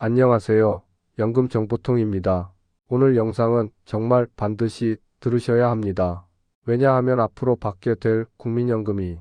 안녕하세요. 연금정보통입니다. 오늘 영상은 정말 반드시 들으셔야 합니다. 왜냐하면 앞으로 받게 될 국민연금이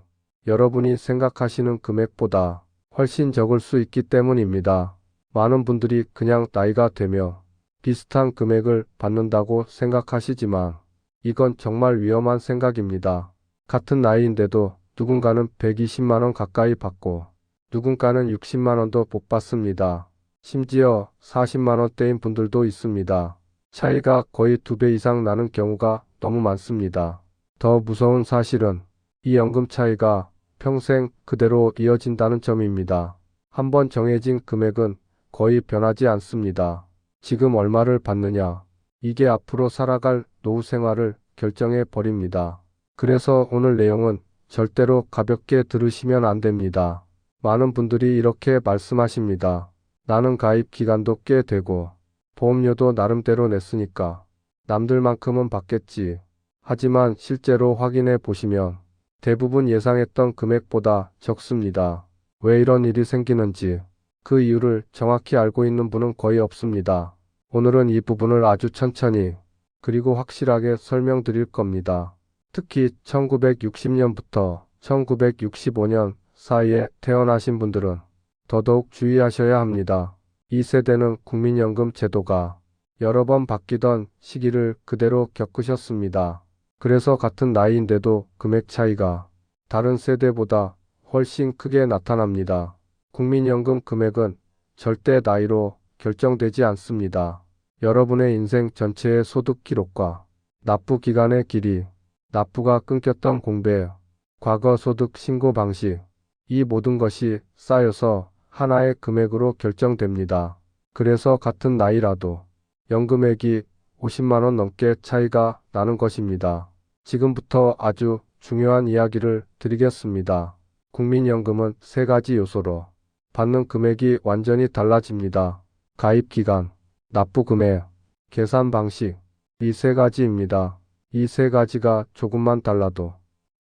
여러분이 생각하시는 금액보다 훨씬 적을 수 있기 때문입니다. 많은 분들이 그냥 나이가 되며 비슷한 금액을 받는다고 생각하시지만 이건 정말 위험한 생각입니다. 같은 나이인데도 누군가는 120만 원 가까이 받고 누군가는 60만 원도 못 받습니다. 심지어 40만 원대인 분들도 있습니다. 차이가 거의 2배 이상 나는 경우가 너무 많습니다. 더 무서운 사실은 이 연금 차이가 평생 그대로 이어진다는 점입니다. 한번 정해진 금액은 거의 변하지 않습니다. 지금 얼마를 받느냐, 이게 앞으로 살아갈 노후 생활을 결정해 버립니다. 그래서 오늘 내용은 절대로 가볍게 들으시면 안 됩니다. 많은 분들이 이렇게 말씀하십니다. 나는 가입 기간도 꽤 되고 보험료도 나름대로 냈으니까 남들만큼은 받겠지. 하지만 실제로 확인해 보시면 대부분 예상했던 금액보다 적습니다. 왜 이런 일이 생기는지 그 이유를 정확히 알고 있는 분은 거의 없습니다. 오늘은 이 부분을 아주 천천히 그리고 확실하게 설명드릴 겁니다. 특히 1960년부터 1965년 사이에 태어나신 분들은 더더욱 주의하셔야 합니다. 이 세대는 국민연금 제도가 여러 번 바뀌던 시기를 그대로 겪으셨습니다. 그래서 같은 나이인데도 금액 차이가 다른 세대보다 훨씬 크게 나타납니다. 국민연금 금액은 절대 나이로 결정되지 않습니다. 여러분의 인생 전체의 소득 기록과 납부 기간의 길이, 납부가 끊겼던 공배, 과거 소득 신고 방식, 이 모든 것이 쌓여서 하나의 금액으로 결정됩니다. 그래서 같은 나이라도 연금액이 50만 원 넘게 차이가 나는 것입니다. 지금부터 아주 중요한 이야기를 드리겠습니다. 국민연금은 세 가지 요소로 받는 금액이 완전히 달라집니다. 가입 기간, 납부 금액, 계산 방식, 이 세 가지입니다. 이 세 가지가 조금만 달라도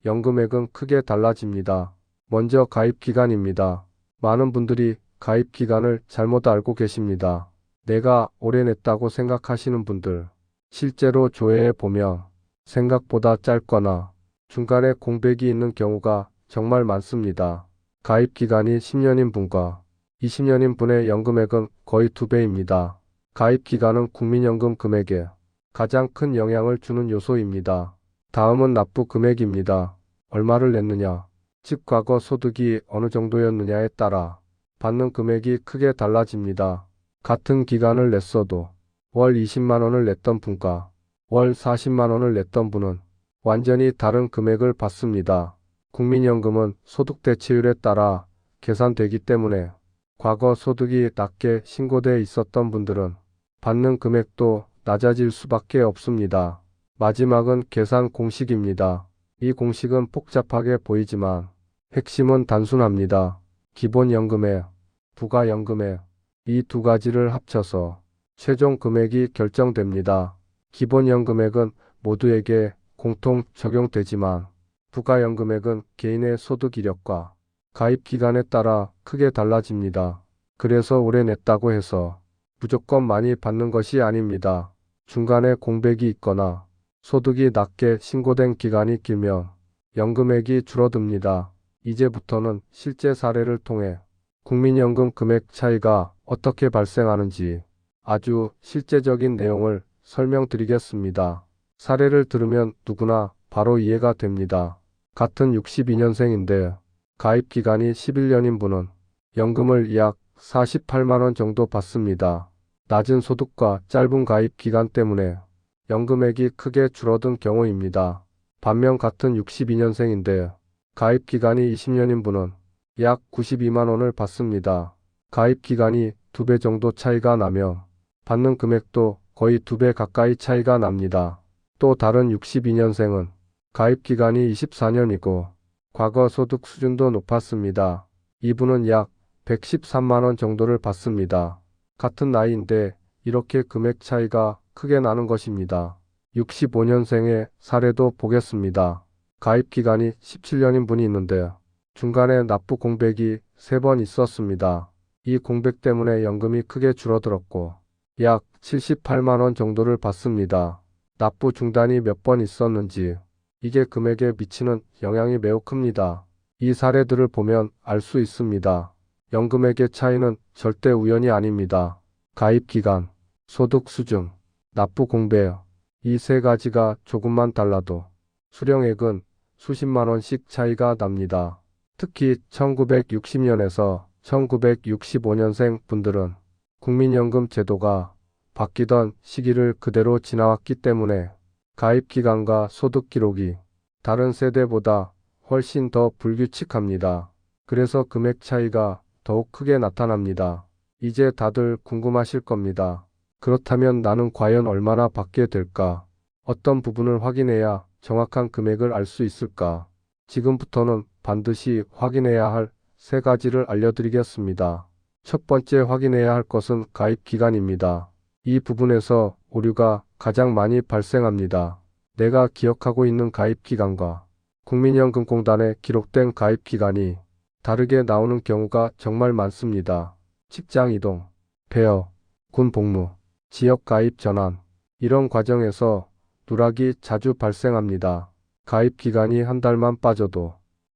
연금액은 크게 달라집니다. 먼저 가입 기간입니다. 많은 분들이 가입 기간을 잘못 알고 계십니다. 내가 오래 냈다고 생각하시는 분들, 실제로 조회해 보면 생각보다 짧거나 중간에 공백이 있는 경우가 정말 많습니다. 가입 기간이 10년인 분과 20년인 분의 연금액은 거의 2배입니다. 가입 기간은 국민연금 금액에 가장 큰 영향을 주는 요소입니다. 다음은 납부 금액입니다. 얼마를 냈느냐, 즉 과거 소득이 어느 정도였느냐에 따라 받는 금액이 크게 달라집니다. 같은 기간을 냈어도 월 20만 원을 냈던 분과 월 40만 원을 냈던 분은 완전히 다른 금액을 받습니다. 국민연금은 소득 대체율에 따라 계산되기 때문에 과거 소득이 낮게 신고돼 있었던 분들은 받는 금액도 낮아질 수밖에 없습니다. 마지막은 계산 공식입니다. 이 공식은 복잡하게 보이지만 핵심은 단순합니다. 기본연금액, 부가연금액, 이 두 가지를 합쳐서 최종 금액이 결정됩니다. 기본연금액은 모두에게 공통 적용되지만 부가연금액은 개인의 소득 이력과 가입 기간에 따라 크게 달라집니다. 그래서 오래 냈다고 해서 무조건 많이 받는 것이 아닙니다. 중간에 공백이 있거나 소득이 낮게 신고된 기간이 길면 연금액이 줄어듭니다. 이제부터는 실제 사례를 통해 국민연금 금액 차이가 어떻게 발생하는지 아주 실제적인 내용을 설명드리겠습니다. 사례를 들으면 누구나 바로 이해가 됩니다. 같은 62년생인데 가입 기간이 11년인 분은 연금을 약 48만 원 정도 받습니다. 낮은 소득과 짧은 가입 기간 때문에 연금액이 크게 줄어든 경우입니다. 반면 같은 62년생인데 가입 기간이 20년인 분은 약 92만 원을 받습니다. 가입 기간이 2배 정도 차이가 나면 받는 금액도 거의 2배 가까이 차이가 납니다. 또 다른 62년생은 가입 기간이 24년이고 과거 소득 수준도 높았습니다. 이분은 약 113만 원 정도를 받습니다. 같은 나이인데 이렇게 금액 차이가 크게 나는 것입니다. 65년생의 사례도 보겠습니다. 가입 기간이 17년인 분이 있는데 중간에 납부 공백이 3번 있었습니다. 이 공백 때문에 연금이 크게 줄어들었고 약 78만 원 정도를 받습니다. 납부 중단이 몇 번 있었는지 이게 금액에 미치는 영향이 매우 큽니다. 이 사례들을 보면 알 수 있습니다. 연금액의 차이는 절대 우연이 아닙니다. 가입 기간, 소득 수준, 납부 공백, 이 세 가지가 조금만 달라도 수령액은 수십만 원씩 차이가 납니다. 특히 1960년에서 1965년생 분들은 국민연금 제도가 바뀌던 시기를 그대로 지나왔기 때문에 가입 기간과 소득 기록이 다른 세대보다 훨씬 더 불규칙합니다. 그래서 금액 차이가 더욱 크게 나타납니다. 이제 다들 궁금하실 겁니다. 그렇다면 나는 과연 얼마나 받게 될까? 어떤 부분을 확인해야 정확한 금액을 알 수 있을까? 지금부터는 반드시 확인해야 할 세 가지를 알려드리겠습니다. 첫 번째 확인해야 할 것은 가입 기간입니다. 이 부분에서 오류가 가장 많이 발생합니다. 내가 기억하고 있는 가입 기간과 국민연금공단에 기록된 가입 기간이 다르게 나오는 경우가 정말 많습니다. 직장 이동, 폐업, 군 복무, 지역 가입 전환, 이런 과정에서 누락이 자주 발생합니다. 가입 기간이 한 달만 빠져도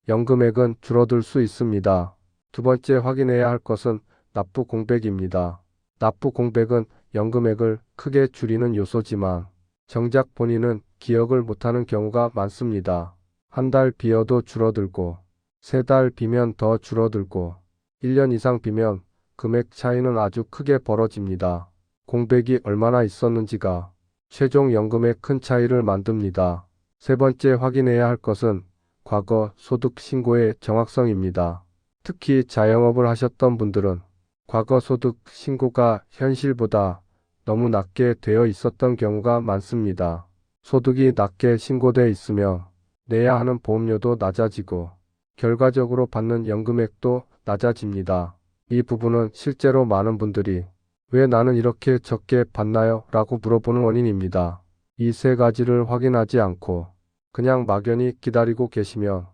연금액은 줄어들 수 있습니다. 두 번째 확인해야 할 것은 납부 공백입니다. 납부 공백은 연금액을 크게 줄이는 요소지만 정작 본인은 기억을 못하는 경우가 많습니다. 한 달 비어도 줄어들고, 세 달 비면 더 줄어들고, 1년 이상 비면 금액 차이는 아주 크게 벌어집니다. 공백이 얼마나 있었는지가 최종 연금에 큰 차이를 만듭니다. 세 번째 확인해야 할 것은 과거 소득 신고의 정확성입니다. 특히 자영업을 하셨던 분들은 과거 소득 신고가 현실보다 너무 낮게 되어 있었던 경우가 많습니다. 소득이 낮게 신고돼 있으며 내야 하는 보험료도 낮아지고 결과적으로 받는 연금액도 낮아집니다. 이 부분은 실제로 많은 분들이 왜 나는 이렇게 적게 받나요? 라고 물어보는 원인입니다. 이 세 가지를 확인하지 않고 그냥 막연히 기다리고 계시면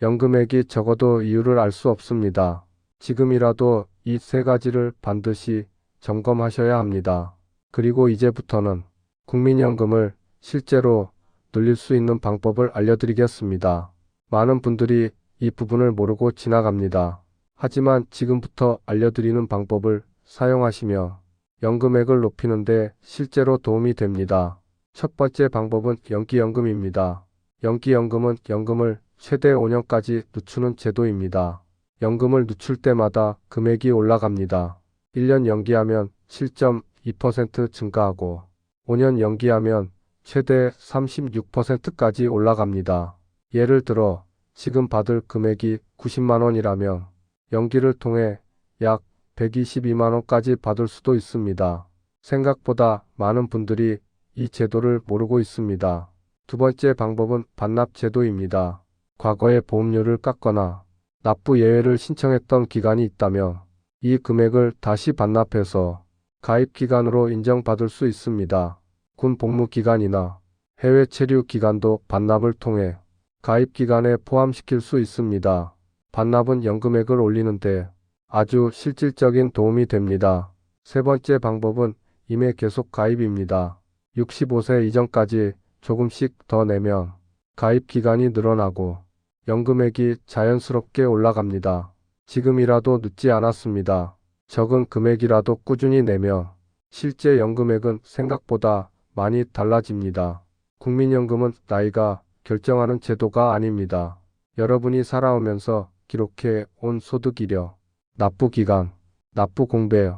연금액이 적어도 이유를 알 수 없습니다. 지금이라도 이 세 가지를 반드시 점검하셔야 합니다. 그리고 이제부터는 국민연금을 실제로 늘릴 수 있는 방법을 알려드리겠습니다. 많은 분들이 이 부분을 모르고 지나갑니다. 하지만 지금부터 알려드리는 방법을 사용하시면 연금액을 높이는 데 실제로 도움이 됩니다. 첫 번째 방법은 연기연금입니다. 연기연금은 연금을 최대 5년까지 늦추는 제도입니다. 연금을 늦출 때마다 금액이 올라갑니다. 1년 연기하면 7.2% 증가하고 5년 연기하면 최대 36%까지 올라갑니다. 예를 들어 지금 받을 금액이 90만 원이라면 연기를 통해 약 122만 원까지 받을 수도 있습니다. 생각보다 많은 분들이 이 제도를 모르고 있습니다. 두 번째 방법은 반납 제도입니다. 과거에 보험료를 깎거나 납부 예외를 신청했던 기간이 있다면 이 금액을 다시 반납해서 가입 기간으로 인정받을 수 있습니다. 군 복무 기간이나 해외 체류 기간도 반납을 통해 가입 기간에 포함시킬 수 있습니다. 반납은 연금액을 올리는데 아주 실질적인 도움이 됩니다. 세 번째 방법은 임해 계속 가입입니다. 65세 이전까지 조금씩 더 내면 가입 기간이 늘어나고 연금액이 자연스럽게 올라갑니다. 지금이라도 늦지 않았습니다. 적은 금액이라도 꾸준히 내면 실제 연금액은 생각보다 많이 달라집니다. 국민연금은 나이가 결정하는 제도가 아닙니다. 여러분이 살아오면서 기록해 온 소득 이력, 납부 기간, 납부 공백,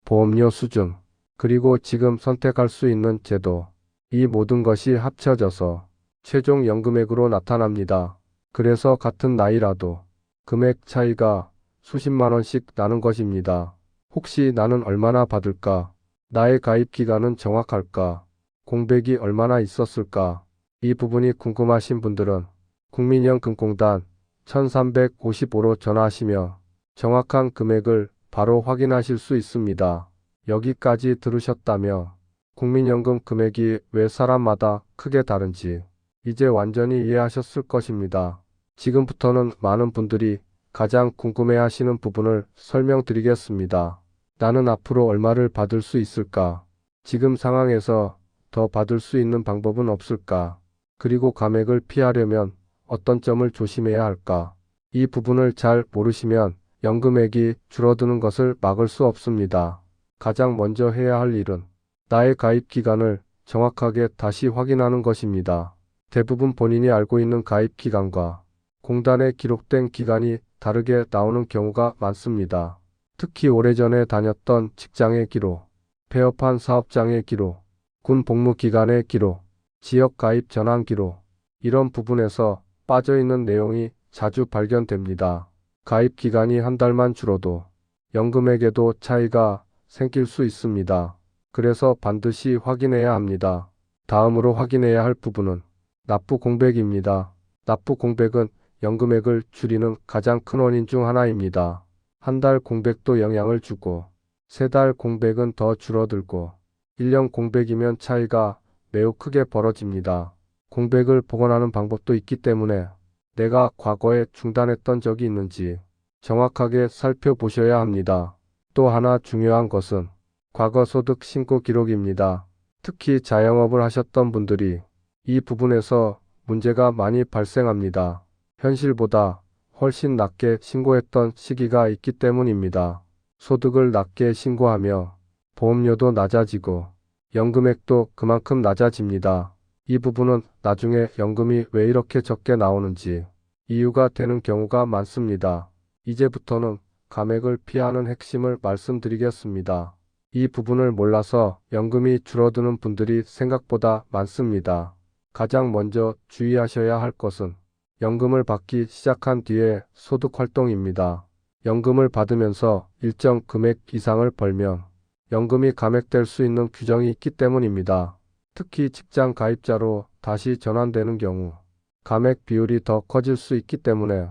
보험료 수준, 그리고 지금 선택할 수 있는 제도, 이 모든 것이 합쳐져서 최종 연금액으로 나타납니다. 그래서 같은 나이라도 금액 차이가 수십만 원씩 나는 것입니다. 혹시 나는 얼마나 받을까? 나의 가입 기간은 정확할까? 공백이 얼마나 있었을까? 이 부분이 궁금하신 분들은 국민연금공단 1355로 전화하시면 정확한 금액을 바로 확인하실 수 있습니다. 여기까지 들으셨다면 국민연금 금액이 왜 사람마다 크게 다른지 이제 완전히 이해하셨을 것입니다. 지금부터는 많은 분들이 가장 궁금해하시는 부분을 설명드리겠습니다. 나는 앞으로 얼마를 받을 수 있을까? 지금 상황에서 더 받을 수 있는 방법은 없을까? 그리고 감액을 피하려면 어떤 점을 조심해야 할까? 이 부분을 잘 모르시면 연금액이 줄어드는 것을 막을 수 없습니다. 가장 먼저 해야 할 일은 나의 가입 기간을 정확하게 다시 확인하는 것입니다. 대부분 본인이 알고 있는 가입 기간과 공단에 기록된 기간이 다르게 나오는 경우가 많습니다. 특히 오래전에 다녔던 직장의 기록, 폐업한 사업장의 기록, 군 복무 기간의 기록, 지역 가입 전환 기록, 이런 부분에서 빠져있는 내용이 자주 발견됩니다. 가입 기간이 한 달만 줄어도 연금액에도 차이가 생길 수 있습니다. 그래서 반드시 확인해야 합니다. 다음으로 확인해야 할 부분은 납부 공백입니다. 납부 공백은 연금액을 줄이는 가장 큰 원인 중 하나입니다. 한 달 공백도 영향을 주고, 세 달 공백은 더 줄어들고, 1년 공백이면 차이가 매우 크게 벌어집니다. 공백을 복원하는 방법도 있기 때문에 내가 과거에 중단했던 적이 있는지 정확하게 살펴보셔야 합니다. 또 하나 중요한 것은 과거 소득 신고 기록입니다. 특히 자영업을 하셨던 분들이 이 부분에서 문제가 많이 발생합니다. 현실보다 훨씬 낮게 신고했던 시기가 있기 때문입니다. 소득을 낮게 신고하며 보험료도 낮아지고 연금액도 그만큼 낮아집니다. 이 부분은 나중에 연금이 왜 이렇게 적게 나오는지 이유가 되는 경우가 많습니다. 이제부터는 감액을 피하는 핵심을 말씀드리겠습니다. 이 부분을 몰라서 연금이 줄어드는 분들이 생각보다 많습니다. 가장 먼저 주의하셔야 할 것은 연금을 받기 시작한 뒤의 소득 활동입니다. 연금을 받으면서 일정 금액 이상을 벌면 연금이 감액될 수 있는 규정이 있기 때문입니다. 특히 직장 가입자로 다시 전환되는 경우 감액 비율이 더 커질 수 있기 때문에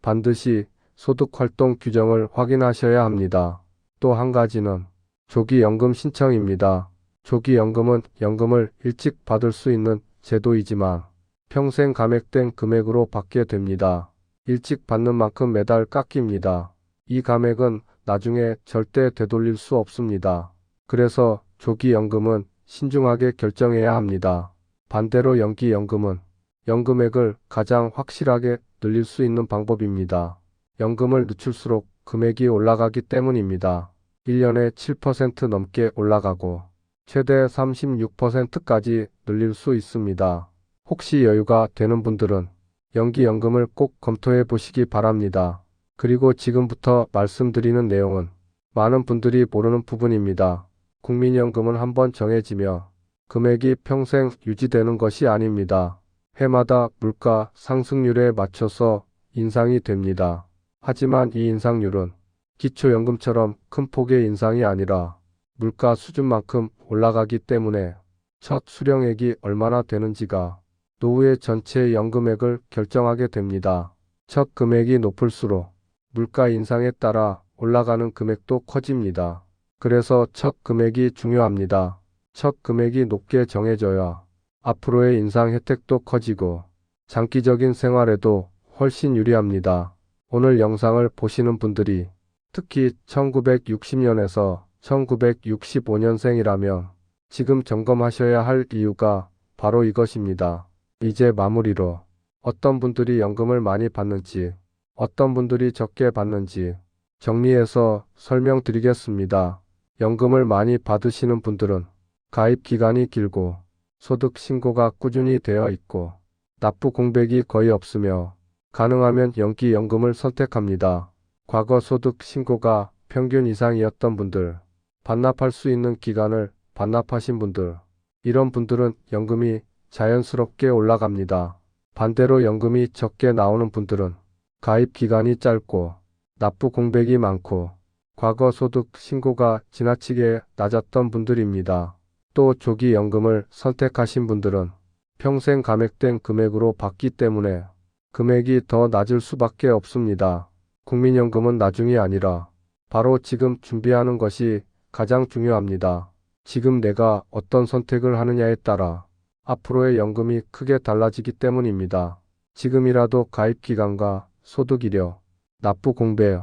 반드시 소득 활동 규정을 확인하셔야 합니다. 또 한 가지는 조기 연금 신청입니다. 조기 연금은 연금을 일찍 받을 수 있는 제도이지만 평생 감액된 금액으로 받게 됩니다. 일찍 받는 만큼 매달 깎입니다. 이 감액은 나중에 절대 되돌릴 수 없습니다. 그래서 조기 연금은 신중하게 결정해야 합니다. 반대로 연기 연금은 연금액을 가장 확실하게 늘릴 수 있는 방법입니다. 연금을 늦출수록 금액이 올라가기 때문입니다. 1년에 7% 넘게 올라가고 최대 36%까지 늘릴 수 있습니다. 혹시 여유가 되는 분들은 연기연금을 꼭 검토해 보시기 바랍니다. 그리고 지금부터 말씀드리는 내용은 많은 분들이 모르는 부분입니다. 국민연금은 한번 정해지며 금액이 평생 유지되는 것이 아닙니다. 해마다 물가 상승률에 맞춰서 인상이 됩니다. 하지만 이 인상률은 기초연금처럼 큰 폭의 인상이 아니라 물가 수준만큼 올라가기 때문에 첫 수령액이 얼마나 되는지가 노후의 전체 연금액을 결정하게 됩니다. 첫 금액이 높을수록 물가 인상에 따라 올라가는 금액도 커집니다. 그래서 첫 금액이 중요합니다. 첫 금액이 높게 정해져야 앞으로의 인상 혜택도 커지고 장기적인 생활에도 훨씬 유리합니다. 오늘 영상을 보시는 분들이 특히 1960년에서 1965년생이라면 지금 점검하셔야 할 이유가 바로 이것입니다. 이제 마무리로 어떤 분들이 연금을 많이 받는지, 어떤 분들이 적게 받는지 정리해서 설명드리겠습니다. 연금을 많이 받으시는 분들은 가입 기간이 길고 소득 신고가 꾸준히 되어 있고 납부 공백이 거의 없으며 가능하면 연기 연금을 선택합니다. 과거 소득 신고가 평균 이상이었던 분들, 반납할 수 있는 기간을 반납하신 분들, 이런 분들은 연금이 자연스럽게 올라갑니다. 반대로 연금이 적게 나오는 분들은 가입 기간이 짧고 납부 공백이 많고 과거 소득 신고가 지나치게 낮았던 분들입니다. 또 조기 연금을 선택하신 분들은 평생 감액된 금액으로 받기 때문에 금액이 더 낮을 수밖에 없습니다. 국민연금은 나중이 아니라 바로 지금 준비하는 것이 가장 중요합니다. 지금 내가 어떤 선택을 하느냐에 따라 앞으로의 연금이 크게 달라지기 때문입니다. 지금이라도 가입 기간과 소득 이력, 납부 공배,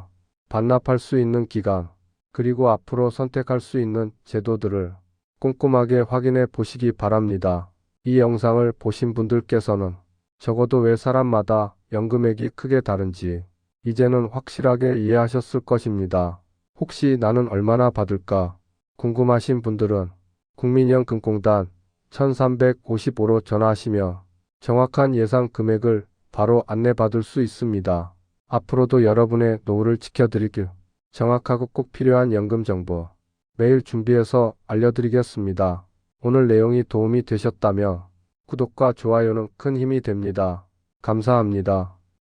반납할 수 있는 기간, 그리고 앞으로 선택할 수 있는 제도들을 꼼꼼하게 확인해 보시기 바랍니다. 이 영상을 보신 분들께서는 적어도 왜 사람마다 연금액이 크게 다른지 이제는 확실하게 이해하셨을 것입니다. 혹시 나는 얼마나 받을까 궁금하신 분들은 국민연금공단 1355로 전화하시면 정확한 예상 금액을 바로 안내받을 수 있습니다. 앞으로도 여러분의 노후를 지켜드리길 정확하고 꼭 필요한 연금 정보 매일 준비해서 알려드리겠습니다. 오늘 내용이 도움이 되셨다면 구독과 좋아요는 큰 힘이 됩니다. 감사합니다.